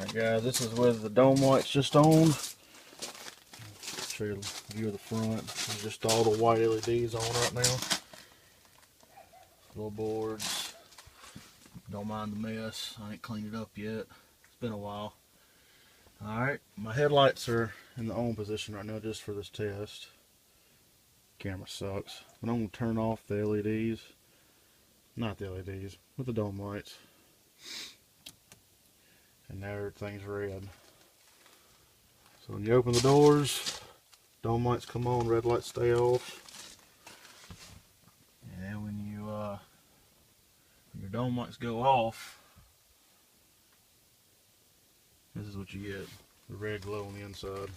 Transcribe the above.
Alright guys, this is with the dome lights just on. Show you a view of the front. There's just all the white LEDs on right now. Little boards. Don't mind the mess. I ain't cleaned it up yet. It's been a while. Alright, my headlights are in the on position right now just for this test. Camera sucks. But I'm going to turn off the LEDs. Not the LEDs, with the dome lights. And now everything's red. So when you open the doors, dome lights come on, red lights stay off. And when your dome lights go off, this is what you get, the red glow on the inside.